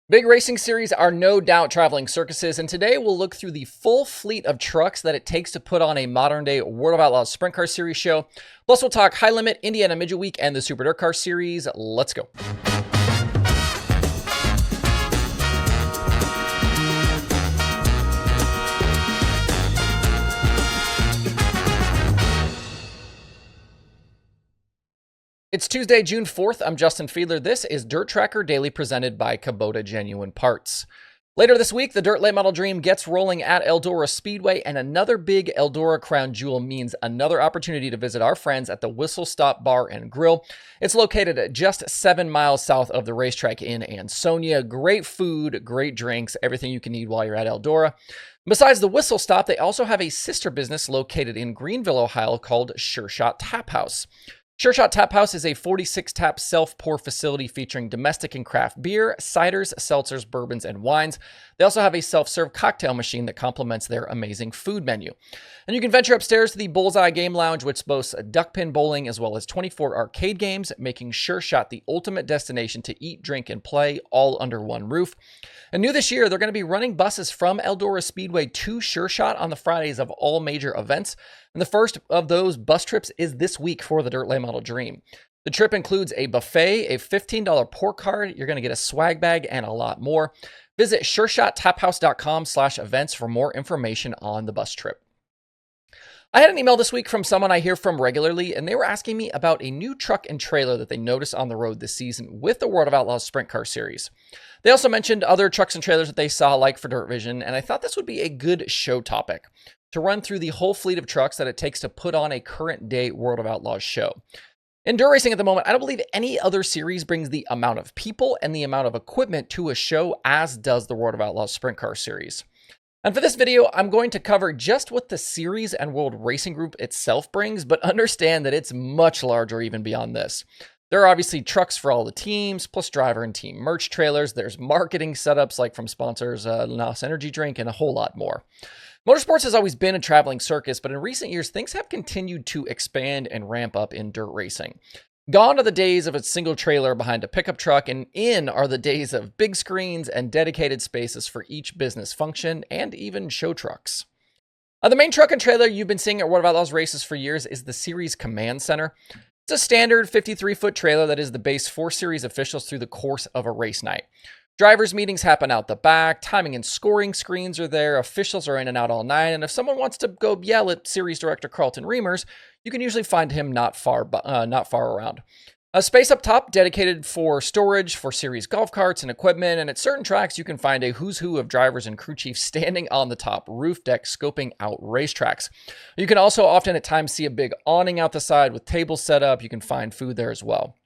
Big racing series are no doubt traveling circuses, and today we'll look through the full fleet of trucks that it takes to put on a modern-day World of Outlaws Sprint Car Series show. Plus, we'll talk High Limit, Indiana Midget Week, and the Super DIRTRACKR Series. Let's go. It's Tuesday, June 4th. I'm Justin Fiedler. This is DIRTRACKR Daily presented by Kubota Genuine Parts. Later this week, the Dirt Late Model Dream gets rolling at Eldora Speedway, and another big Eldora crown jewel means another opportunity to visit our friends at the Whistle Stop Bar and Grill. It's located just 7 miles south of the racetrack in Ansonia. Great food, great drinks, everything you can need while you're at Eldora. Besides the Whistle Stop, they also have a sister business located in Greenville, Ohio called Sure Shot Tap House. Sure Shot Tap House is a 46-tap self-pour facility featuring domestic and craft beer, ciders, seltzers, bourbons, and wines. They also have a self-serve cocktail machine that complements their amazing food menu. And you can venture upstairs to the Bullseye Game Lounge, which boasts duckpin bowling as well as 24 arcade games, making Sure Shot the ultimate destination to eat, drink, and play all under one roof. And new this year, they're going to be running buses from Eldora Speedway to Sure Shot on the Fridays of all major events. And the first of those bus trips is this week for the Dirt Late Model Dream. The trip includes a buffet, a $15 port card, you're going to get a swag bag, and a lot more. Visit SureShotTapHouse.com/events for more information on the bus trip. I had an email this week from someone I hear from regularly, and they were asking me about a new truck and trailer that they noticed on the road this season with the World of Outlaws Sprint Car Series. They also mentioned other trucks and trailers that they saw, like for Dirt Vision, and I thought this would be a good show topic to run through the whole fleet of trucks that it takes to put on a current day World of Outlaws show. In dirt racing at the moment, I don't believe any other series brings the amount of people and the amount of equipment to a show as does the World of Outlaws Sprint Car Series. And for this video, I'm going to cover just what the series and World Racing Group itself brings, but understand that it's much larger even beyond this. There are obviously trucks for all the teams, plus driver and team merch trailers. There's marketing setups like from sponsors, NOS Energy Drink, and a whole lot more. Motorsports has always been a traveling circus, but in recent years, things have continued to expand and ramp up in dirt racing. Gone are the days of a single trailer behind a pickup truck, and in are the days of big screens and dedicated spaces for each business function, and even show trucks. The main truck and trailer you've been seeing at World of Outlaws races for years is the Series Command Center. It's a standard 53-foot trailer that is the base for Series officials through the course of a race night. Drivers' meetings happen out the back, timing and scoring screens are there, officials are in and out all night, and if someone wants to go yell at Series Director Carlton Reimers, you can usually find him not far around. A space up top dedicated for storage for Series golf carts and equipment, and at certain tracks you can find a who's who of drivers and crew chiefs standing on the top roof deck scoping out racetracks. You can also often at times see a big awning out the side with tables set up. You can find food there as well.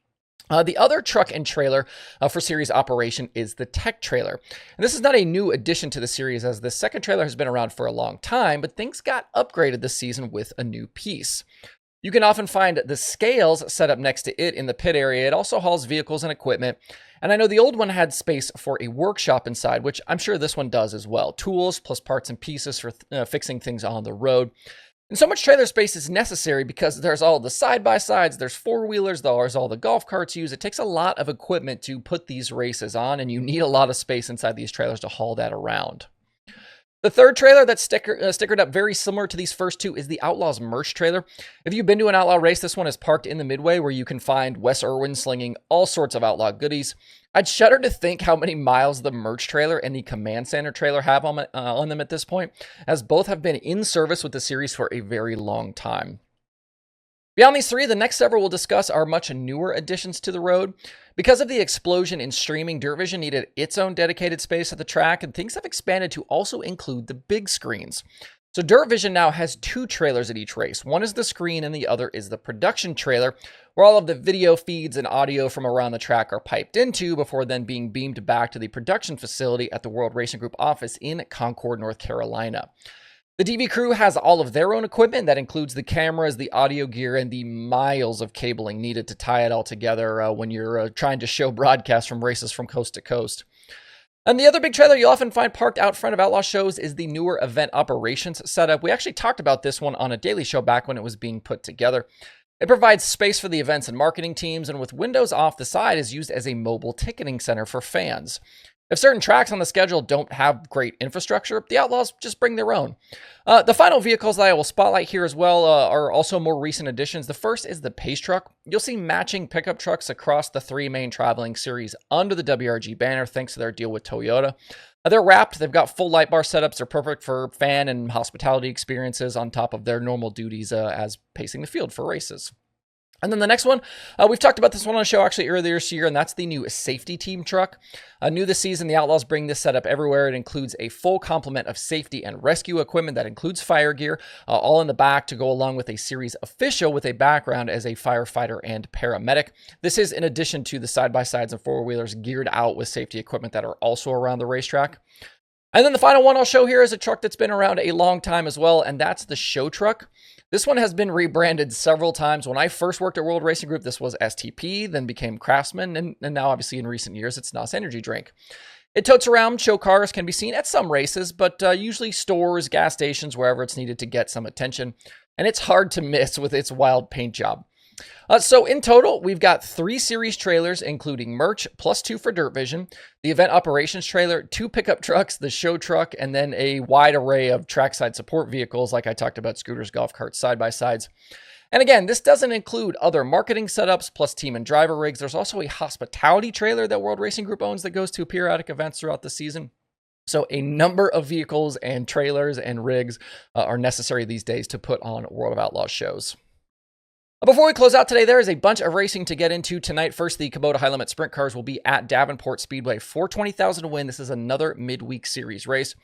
The other truck and trailer for series operation is the tech trailer. And this is not a new addition to the series, as the second trailer has been around for a long time, but things got upgraded this season with a new piece. You can often find the scales set up next to it in the pit area. It also hauls vehicles and equipment. And I know the old one had space for a workshop inside, which I'm sure this one does as well. Tools plus parts and pieces for fixing things on the road. And so much trailer space is necessary because there's all the side-by-sides, there's four-wheelers, there's all the golf carts used. It takes a lot of equipment to put these races on, and you need a lot of space inside these trailers to haul that around. The third trailer that's stickered up very similar to these first two is the Outlaws merch trailer. If you've been to an Outlaw race, this one is parked in the midway where you can find Wes Irwin slinging all sorts of Outlaw goodies. I'd shudder to think how many miles the merch trailer and the Command Center trailer have on them at this point, as both have been in service with the series for a very long time. Beyond these three, the next several we'll discuss are much newer additions to the road. Because of the explosion in streaming, Dirt Vision needed its own dedicated space at the track, and things have expanded to also include the big screens. So Dirt Vision now has two trailers at each race. One is the screen and the other is the production trailer, where all of the video feeds and audio from around the track are piped into before then being beamed back to the production facility at the World Racing Group office in Concord, North Carolina. The DV crew has all of their own equipment. That includes the cameras, the audio gear, and the miles of cabling needed to tie it all together when you're trying to show broadcasts from races from coast to coast. And the other big trailer you'll often find parked out front of Outlaw shows is the newer event operations setup. We actually talked about this one on a daily show back when it was being put together. It provides space for the events and marketing teams, and with windows off the side is used as a mobile ticketing center for fans. If certain tracks on the schedule don't have great infrastructure, the Outlaws just bring their own. The final vehicles that I will spotlight here as well are also more recent additions. The first is the Pace Truck. You'll see matching pickup trucks across the three main traveling series under the WRG banner thanks to their deal with Toyota. They're wrapped, they've got full light bar setups, they're perfect for fan and hospitality experiences on top of their normal duties as pacing the field for races. And then the next one, we've talked about this one on the show actually earlier this year, and that's the new safety team truck. New this season, the Outlaws bring this setup everywhere. It includes a full complement of safety and rescue equipment that includes fire gear, all in the back to go along with a series official with a background as a firefighter and paramedic. This is in addition to the side-by-sides and four-wheelers geared out with safety equipment that are also around the racetrack. And then the final one I'll show here is a truck that's been around a long time as well, and that's the show truck. This one has been rebranded several times. When I first worked at World Racing Group, this was STP, then became Craftsman, and now obviously in recent years, it's NOS Energy Drink. It totes around, show cars can be seen at some races, but usually stores, gas stations, wherever it's needed to get some attention. And it's hard to miss with its wild paint job. So in total, we've got 3 series trailers, including merch, plus 2 for Dirt Vision, the event operations trailer, 2 pickup trucks, the show truck, and then a wide array of trackside support vehicles, like I talked about, scooters, golf carts, side-by-sides. And again, this doesn't include other marketing setups, plus team and driver rigs. There's also a hospitality trailer that World Racing Group owns that goes to periodic events throughout the season. So a number of vehicles and trailers and rigs are necessary these days to put on World of Outlaws shows. Before we close out today, there is a bunch of racing to get into tonight. First, the Kubota High Limit Sprint Cars will be at Davenport Speedway for $20,000 to win. This is another midweek series race.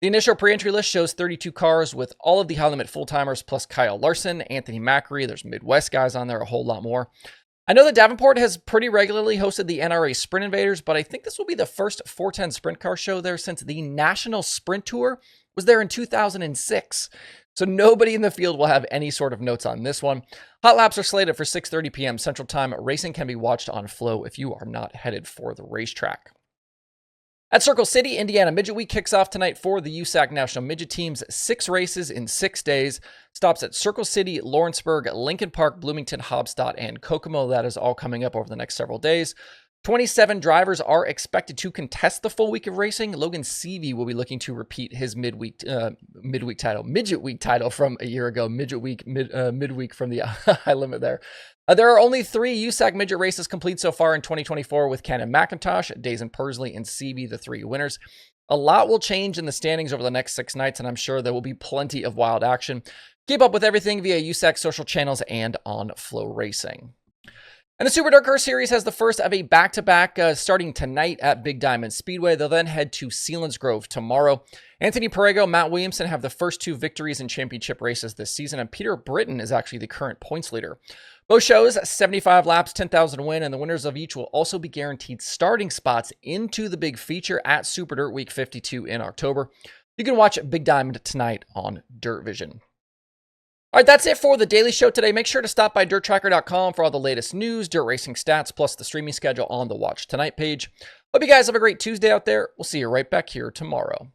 The initial pre-entry list shows 32 cars with all of the High Limit full-timers plus Kyle Larson, Anthony Macri. There's Midwest guys on there, a whole lot more. I know that Davenport has pretty regularly hosted the NRA Sprint Invaders, but I think this will be the first 410 sprint car show there since the National Sprint Tour was there in 2006. So nobody in the field will have any sort of notes on this one. Hot laps are slated for 6:30 p.m. Central Time. Racing can be watched on Flow if you are not headed for the racetrack. At Circle City, Indiana Midget Week kicks off tonight for the USAC National Midget Teams. 6 races in 6 days. Stops at Circle City, Lawrenceburg, Lincoln Park, Bloomington, Hobstadt, and Kokomo. That is all coming up over the next several days. 27 drivers are expected to contest the full week of racing. Logan Seavey will be looking to repeat his midweek title from a year ago. Midweek from the high limit there. There are only 3 USAC midget races complete so far in 2024 with Ken and McIntosh, Dazen Persley, and Seavey, the 3 winners. A lot will change in the standings over the next 6 nights, and I'm sure there will be plenty of wild action. Keep up with everything via USAC social channels and on Flow Racing. And the Super DIRTCar Series has the first of a back-to-back starting tonight at Big Diamond Speedway. They'll then head to Selinsgrove tomorrow. Anthony Perego, Matt Williamson have the first 2 victories in championship races this season, and Peter Britton is actually the current points leader. Both shows, 75 laps, 10,000 win, and the winners of each will also be guaranteed starting spots into the big feature at Super Dirt Week 52 in October. You can watch Big Diamond tonight on Dirt Vision. All right, that's it for the Daily Show today. Make sure to stop by DIRTRACKR.com for all the latest news, dirt racing stats, plus the streaming schedule on the Watch Tonight page. Hope you guys have a great Tuesday out there. We'll see you right back here tomorrow.